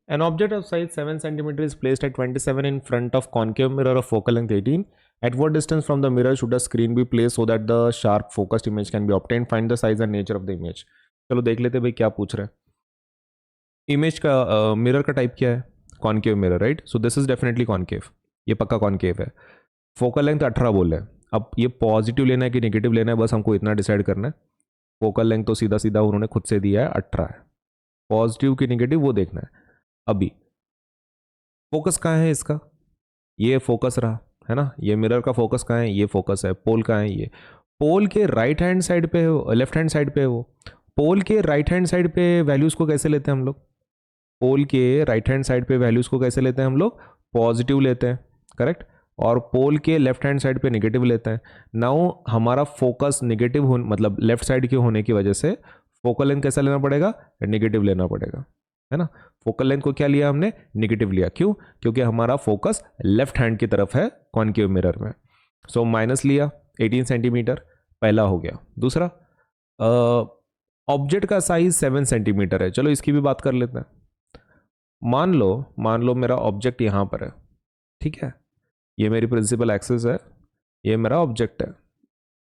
An object of size 7 centimeter is placed at 27 in front of concave mirror of focal length 18. At what distance from the mirror should a screen be placed so that the sharp focused image can be obtained? Find the size and nature of the image. चलो देख लेते भाई क्या पूछ रहे हैं. Image का mirror का टाइप क्या है? Concave mirror, right? So this is definitely concave, ये पक्का कॉन्केव है. फोकल लेंथ 18 बोल रहे हैं. अब ये पॉजिटिव लेना है कि नेगेटिव लेना है, बस हमको इतना डिसाइड करना है. फोकल लेंथ तो सीधा सीधा उन्होंने खुद से दिया है 18 है. पॉजिटिव की नेगेटिव वो देखना है. अभी फोकस कहाँ है इसका? ये फोकस रहा है ना. ये मिरर का फोकस कहाँ है? ये फोकस है. पोल कहाँ है? ये पोल के राइट हैंड साइड पे है, लेफ्ट हैंड साइड पे है. वो पोल के राइट हैंड साइड पे वैल्यूज को कैसे लेते हैं हम लोग? पोल के राइट हैंड साइड पे वैल्यूज को कैसे लेते हैं हम लोग? पॉजिटिव लेते हैं, करेक्ट. और पोल के लेफ्ट हैंड साइड पे नेगेटिव लेते हैं. नाउ हमारा फोकस नेगेटिव हो, मतलब लेफ्ट साइड के होने की वजह से फोकल लेंथ कैसा लेना पड़ेगा? नेगेटिव लेना पड़ेगा, है ना. फोकल लेंथ को क्या लिया हमने? नेगेटिव लिया. क्यों? क्योंकि हमारा फोकस लेफ्ट हैंड की तरफ है कॉन्केव मिरर में. सो माइनस लिया 18 सेंटीमीटर, पहला हो गया. दूसरा, ऑब्जेक्ट का साइज 7 सेंटीमीटर है. चलो इसकी भी बात कर लेते हैं. मान लो मेरा ऑब्जेक्ट यहां पर है, ठीक है. ये मेरी प्रिंसिपल एक्सिस है, ये मेरा ऑब्जेक्ट है,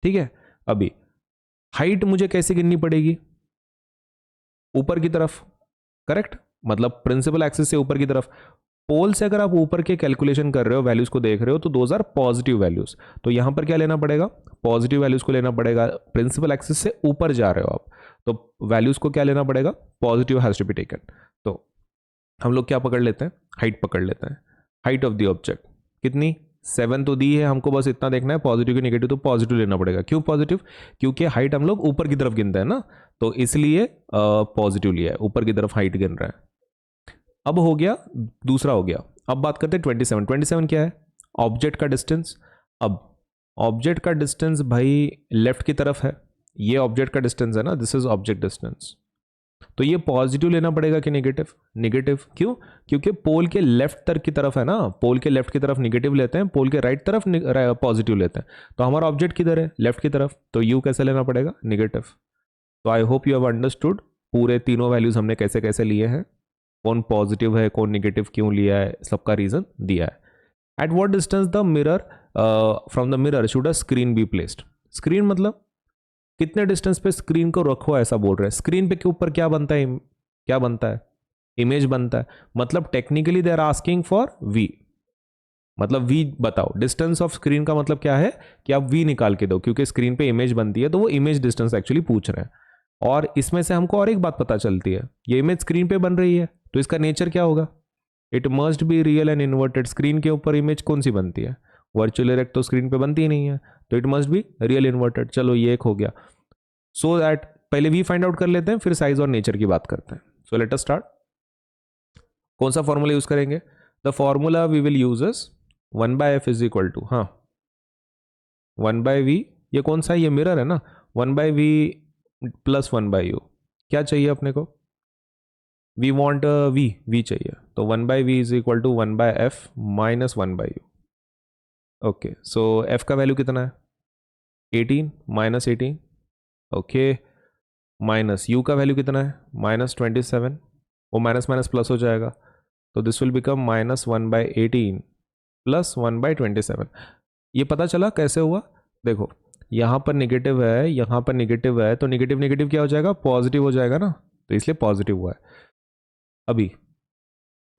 ठीक है. अभी हाइट मुझे कैसे गिननी पड़ेगी? ऊपर की तरफ, करेक्ट. मतलब प्रिंसिपल एक्सिस से ऊपर की तरफ. पोल से अगर आप ऊपर के कैलकुलेशन कर रहे हो, वैल्यूज को देख रहे हो, तो दोज आर पॉजिटिव वैल्यूज. तो यहां पर क्या लेना पड़ेगा? पॉजिटिव वैल्यूज को लेना पड़ेगा. प्रिंसिपल एक्सिस से ऊपर जा रहे हो आप, तो वैल्यूज को क्या लेना पड़ेगा? Positive has to be taken. तो हम लोग क्या पकड़ लेते हैं? हाइट पकड़ लेते हैं. हाइट ऑफ द ऑब्जेक्ट कितनी? 7 तो दी है हमको, बस इतना देखना है. पॉजिटिव की नेगेटिव, तो पॉजिटिव लेना पड़ेगा. क्यों पॉजिटिव? क्योंकि हाइट हम लोग ऊपर की तरफ गिनते हैं ना, तो इसलिए पॉजिटिव लिया है. ऊपर की तरफ हाइट गिन रहा है. अब हो गया, दूसरा हो गया. अब बात करते हैं 27. 27 क्या है? ऑब्जेक्ट का डिस्टेंस. अब ऑब्जेक्ट का डिस्टेंस भाई लेफ्ट की तरफ है. ये ऑब्जेक्ट का डिस्टेंस है ना, दिस इज ऑब्जेक्ट डिस्टेंस. तो ये पॉजिटिव लेना पड़ेगा कि नेगेटिव? नेगेटिव. क्यों? क्योंकि पोल के लेफ्ट तरफ की तरफ है ना. पोल के लेफ्ट की तरफ नेगेटिव लेते हैं, पोल के राइट तरफ पॉजिटिव लेते हैं. तो हमारा ऑब्जेक्ट किधर है? लेफ्ट की तरफ. तो यू कैसे लेना पड़ेगा? नेगेटिव. तो I hope you have understood पूरे तीनों वैल्यूज हमने कैसे कैसे लिए हैं, कौन पॉजिटिव है, कौन नेगेटिव क्यों लिया है, सबका रीजन दिया है. At what distance the mirror from the mirror should a screen be placed? Screen मतलब कितने डिस्टेंस पे स्क्रीन को रखो, ऐसा बोल रहे हैं. स्क्रीन पे के ऊपर क्या बनता है? क्या बनता है? इमेज बनता है. मतलब technically they are asking for v. मतलब वी बताओ. डिस्टेंस ऑफ स्क्रीन का मतलब क्या है? कि आप वी निकाल के दो, क्योंकि स्क्रीन पे इमेज बनती है, तो वो इमेज डिस्टेंस एक्चुअली पूछ रहे हैं. और इसमें से हमको और एक बात पता चलती है, ये इमेज स्क्रीन पे बन रही है, तो इसका नेचर क्या होगा? It must be real and inverted. Screen के ऊपर इमेज कौन सी बनती है? वर्चुअल इरेक्ट तो स्क्रीन पे बनती ही नहीं है, तो it must be real inverted. चलो ये एक हो गया. सो दैट पहले वी फाइंड आउट कर लेते हैं, फिर साइज और नेचर की बात करते हैं. So let us start. कौन सा फॉर्मूला यूज करेंगे? The formula we will use is 1/f is equal to, हाँ, 1/v. ये कौन सा है? ये मिरर है ना. 1/v plus 1/u. क्या चाहिए अपने को? वी वॉन्ट v चाहिए. तो 1/v is equal to 1/f minus 1/u. Okay, so f का वैल्यू कितना है? 18 माइनस 18. ओके, माइनस u का वैल्यू कितना है? माइनस 27. वो माइनस माइनस प्लस हो जाएगा, तो this will become minus 1/18 plus 1/27. ये पता चला कैसे हुआ? देखो, यहाँ पर नेगेटिव है, यहाँ पर नेगेटिव है, तो नेगेटिव नेगेटिव क्या हो जाएगा? पॉजिटिव हो जाएगा ना, तो इसलिए पॉजिटिव हुआ है. अभी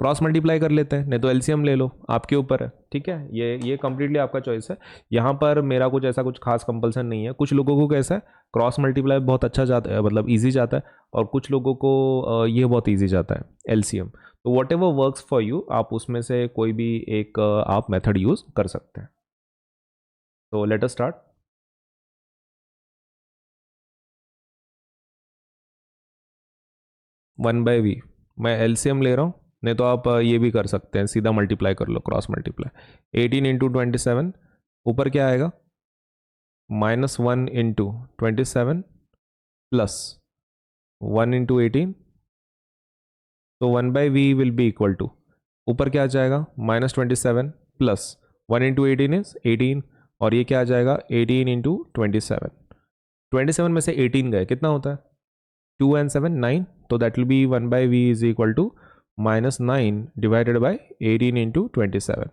क्रॉस मल्टीप्लाई कर लेते हैं, नहीं तो एलसीएम ले लो, आपके ऊपर है. ठीक है, ये कंप्लीटली आपका चॉइस है. यहाँ पर मेरा कुछ ऐसा कुछ खास कंपलसन नहीं है. कुछ लोगों को कैसा है, क्रॉस मल्टीप्लाई बहुत अच्छा जाता है, मतलब इजी जाता है, और कुछ लोगों को ये बहुत इजी जाता है, एलसीएम. तो what ever works for you, आप उसमें से कोई भी एक आप मेथड यूज कर सकते हैं. तो let us start. One by v, मैं एलसीएम ले रहा हूँ, नहीं तो आप ये भी कर सकते हैं, सीधा मल्टीप्लाई कर लो, क्रॉस मल्टीप्लाई. 18 इंटू 27, ऊपर क्या आएगा? Minus 1 into 27 plus 1 into 18. तो 1/v will be equal to, ऊपर क्या आ जाएगा? माइनस 27 प्लस 1 इंटू 18 इज 18, और ये क्या आ जाएगा? 18 इंटू 27. 27 में से 18 गए, कितना होता है? 2 and 7 9. तो that will be 1/v is equal to minus 9 divided by 18 into 27।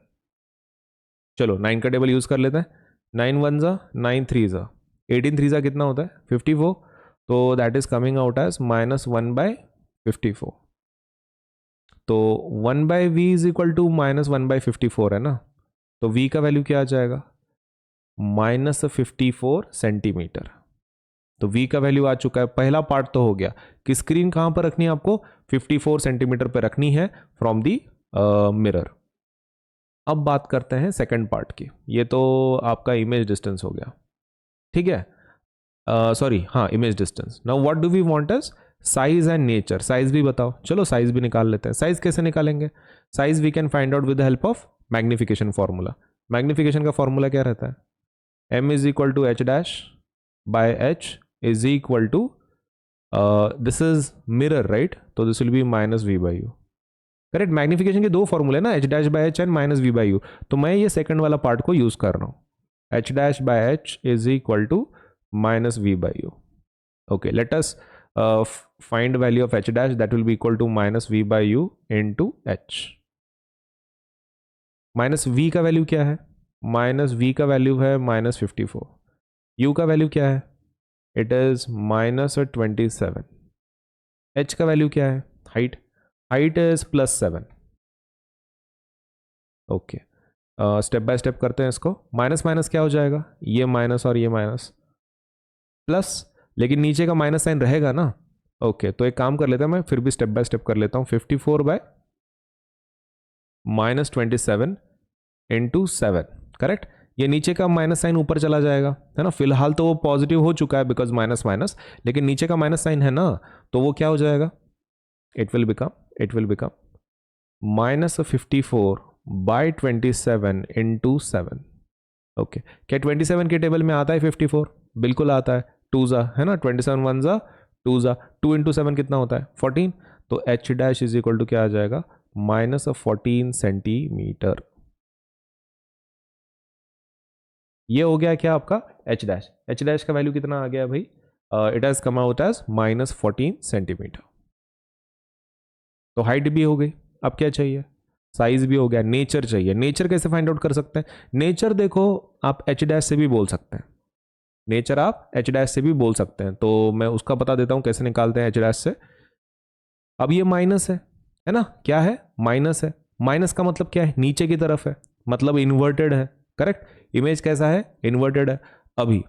चलो 9 का टेबल यूज़ कर लेते हैं। 9 वन ज़ा 9 थ्री ज़ा 18 थ्री ज़ा कितना होता है 54, तो that is coming out as minus 1/54। तो 1/v इज इक्वल टू -1/54 है ना, तो v का वैल्यू क्या आ जाएगा -54 सेंटीमीटर। तो v का वैल्यू आ चुका है। पहला पार्ट तो हो गया कि स्क्रीन कहाँ पर रखनी है आपको 54 सेंटीमीटर पर रखनी है फ्रॉम दी मिरर। अब बात करते हैं सेकंड पार्ट की। ये तो आपका इमेज डिस्टेंस हो गया, ठीक है, सॉरी हाँ image distance. Now what do we want as size and nature. Size भी बताओ, चलो साइज भी निकाल लेते हैं। साइज कैसे निकालेंगे? Size we can find out with the help of magnification formula. Magnification का फॉर्मूला क्या रहता है? m is equal to H dash by H is equal to this is mirror right, तो this will be minus we by U. Correct, magnification के दो फॉर्मूले ना, H dash by H and minus we by U, तो मैं ये second वाला part को यूज कर रहा हूँ। H dash by H is equal to minus we by u. Okay, let us find value of h dash, that will be equal to minus v by u into h। Minus v का value क्या है? Minus v का value है -54। u का value क्या है? It is -27। h का value क्या है? Height, height is +7। Okay, step by step करते हैं इसको। माइनस माइनस क्या हो जाएगा? ये माइनस और ये माइनस प्लस, लेकिन नीचे का माइनस साइन रहेगा ना। ओके, तो एक काम कर लेता हूं, मैं फिर भी स्टेप बाय स्टेप कर लेता हूं। 54 बाय -27 इंटू 7। करेक्ट, ये नीचे का माइनस साइन ऊपर चला जाएगा, है ना। फिलहाल तो वो पॉजिटिव हो चुका है बिकॉज माइनस माइनस, लेकिन नीचे का माइनस साइन है ना, तो वो क्या हो जाएगा? It will become -54 by 27 into 7। Okay, क्या 27 के टेबल में आता है 54? बिल्कुल आता है। 2 ज़ा है ना, 27 1 ज़ा 2 ज़ा, 2 इंटू 7 कितना होता है 14। तो h dash is equal to क्या आ जाएगा? -14 सेंटीमीटर। ये हो गया क्या आपका एच डैश। एच डैश का वैल्यू कितना आ गया भाई? It has come out as -14 centimetre. तो हाइट भी हो गई। अब क्या चाहिए? साइज भी हो गया, नेचर चाहिए। नेचर कैसे फाइंड आउट कर सकते हैं? नेचर देखो, आप एच डैश से भी बोल सकते हैं। नेचर आप एच डैश से भी बोल सकते हैं, तो मैं उसका बता देता हूं कैसे निकालते हैं एच डैश से। अब ये माइनस है ना, क्या है? माइनस है। माइनस का मतलब क्या है? नीचे की तरफ है, मतलब इन्वर्टेड है। करेक्ट, इमेज कैसा है? इन्वर्टेड है। अभी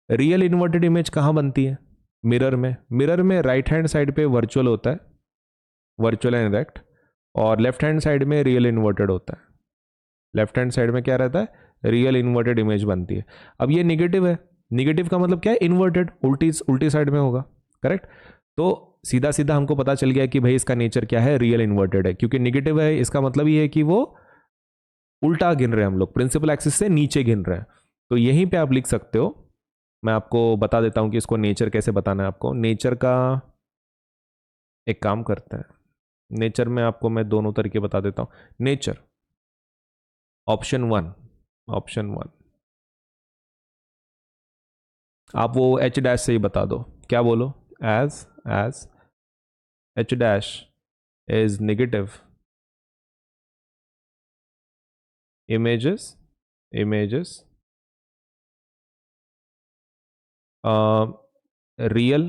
रियल इन्वर्टेड इमेज कहाँ बनती है? मिरर में। मिरर में राइट हैंड साइड पे वर्चुअल होता है, वर्चुअल एंड इरेक्ट, और लेफ्ट हैंड साइड में रियल इन्वर्टेड होता है। लेफ्ट हैंड साइड में क्या रहता है? रियल इन्वर्टेड इमेज बनती है। अब ये निगेटिव है, निगेटिव का मतलब क्या है? इन्वर्टेड, उल्टी साइड में होगा। करेक्ट, तो सीधा सीधा हमको पता चल गया कि भाई इसका नेचर क्या है? रियल इन्वर्टेड है, क्योंकि निगेटिव है इसका मतलब ये है कि वो उल्टा गिन रहे हैं हम लोग, प्रिंसिपल एक्सिस से नीचे गिन रहे हैं। तो यहीं पे आप लिख सकते हो। मैं आपको बता देता हूं कि इसको नेचर कैसे बताना है आपको। नेचर का एक काम करते हैं, नेचर में आपको मैं दोनों तरीके बता देता हूं। नेचर ऑप्शन 1 आप वो एच डैश से ही बता दो। क्या बोलो? As h dash is negative images real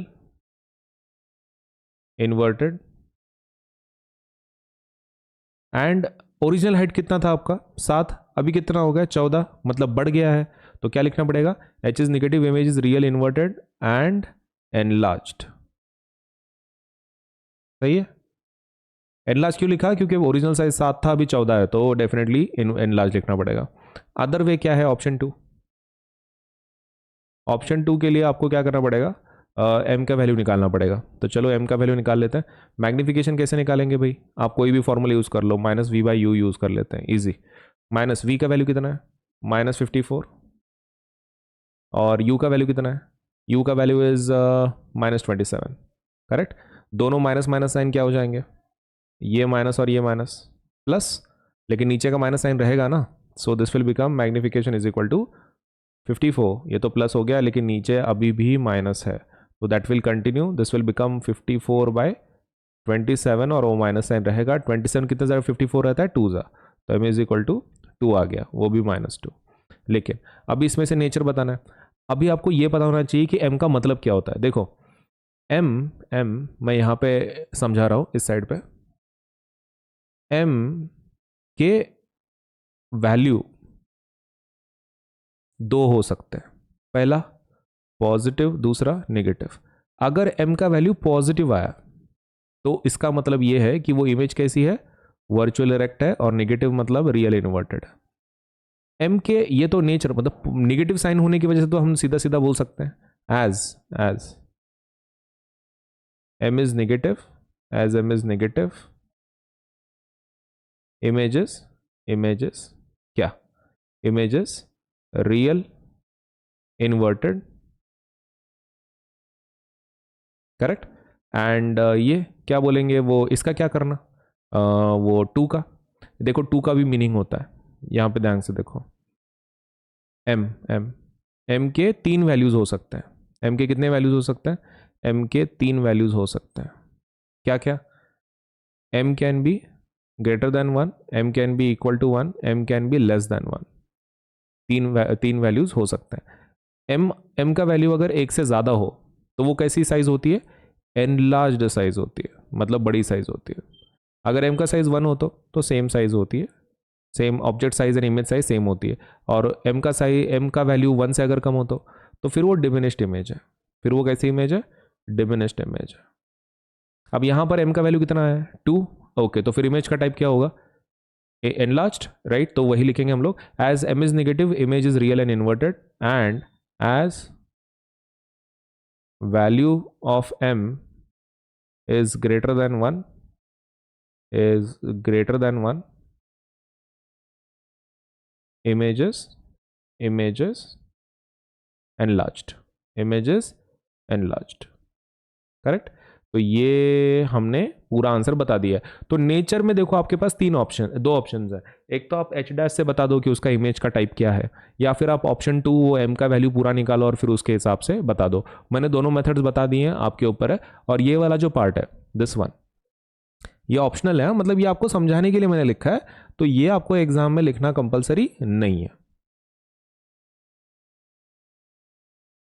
inverted and original height कितना था आपका? 7, अभी कितना हो गया? 14, मतलब बढ़ गया है। तो क्या लिखना पड़ेगा? H is negative, image is real inverted and enlarged. सही है। एनलार्ज क्यों लिखा? क्योंकि ओरिजिनल साइज 7 था, अभी 14 है, तो डेफिनेटली एनलार्ज लिखना पड़ेगा। अदर वे क्या है? ऑप्शन 2। ऑप्शन 2 के लिए आपको क्या करना पड़ेगा? एम का वैल्यू निकालना पड़ेगा। तो चलो एम का वैल्यू निकाल लेते हैं। मैग्निफिकेशन कैसे निकालेंगे भाई? आप कोई भी फॉर्मूला यूज़ कर लो, -v बाई यू यूज़ कर लेते हैं, इजी। माइनस वी का वैल्यू कितना है? -54। और u का वैल्यू कितना है? u का वैल्यू इज -27। करेक्ट, दोनों माइनस माइनस साइन क्या हो जाएंगे? ये माइनस और ये माइनस प्लस, लेकिन नीचे का माइनस साइन रहेगा ना, so this will become magnification is equal to 54। ये तो प्लस हो गया, लेकिन नीचे अभी भी माइनस है, तो that will continue. This will become 54 by 27 और ओ माइनस साइन रहेगा। 27 कितने ज़रा 54 रहता है 2 ज़ा, तो m इज इक्वल टू 2 आ गया, वो भी -2। लेकिन अभी इसमें से नेचर बताना है। अभी आपको ये पता होना चाहिए कि m का मतलब क्या होता है। देखो m मैं यहाँ पे समझा रहा हूँ इस साइड पे, m के वैल्यू दो हो सकते हैं, पहला पॉजिटिव, दूसरा नेगेटिव। अगर m का वैल्यू पॉजिटिव आया तो इसका मतलब ये है कि वो इमेज कैसी है, वर्चुअल इरेक्ट है, और नेगेटिव मतलब रियल इन्वर्टेड है। m के ये तो नेचर, मतलब नेगेटिव साइन होने की वजह से तो हम सीधा सीधा बोल सकते हैं as m is negative, as m is negative, images क्या, images real inverted, correct. And ये क्या बोलेंगे, वो इसका क्या करना, वो 2 का, देखो 2 का भी मीनिंग होता है, यहाँ पे ध्यान से देखो। m के 3 वैल्यूज हो सकते हैं। m के कितने वैल्यूज हो सकते हैं, m के 3 वैल्यूज हो सकते हैं। क्या क्या, m can be greater than 1, m can be equal to 1, m can be less than 1। तीन वैल्यूज हो सकते हैं। m का वैल्यू अगर 1 से ज़्यादा हो तो वो कैसी साइज होती है, एनलार्ज्ड साइज होती है, मतलब बड़ी साइज होती है। अगर m का साइज 1 हो तो सेम साइज होती है, same object size and image size same होती है। और m का वैल्यू 1 से अगर कम हो तो फिर वो डिमिनिश्ड इमेज है। फिर वो कैसी इमेज है, डिमिनिश्ड इमेज है। अब यहाँ पर m का वैल्यू कितना है 2, ओके, तो फिर इमेज का टाइप क्या होगा, एनलार्ज्ड, राइट। तो वही लिखेंगे हम लोग, as m is negative, image is real and inverted, and as value of m is greater than 1, images enlarged, correct. तो ये हमने पूरा आंसर बता दिया है। तो नेचर में देखो आपके पास दो ऑप्शंस है। एक तो आप h' से बता दो कि उसका इमेज का टाइप क्या है, या फिर आप ऑप्शन 2 वो m का वैल्यू पूरा निकालो और फिर उसके हिसाब से बता दो। मैंने दोनों मेथड्स बता दिए हैं, आपके ऊपर है। और ये वाला जो पार्ट है, दिस वन, ये ऑप्शनल है, मतलब ये आपको समझाने के लिए मैंने लिखा है, तो ये आपको एग्जाम में लिखना कंपलसरी नहीं है।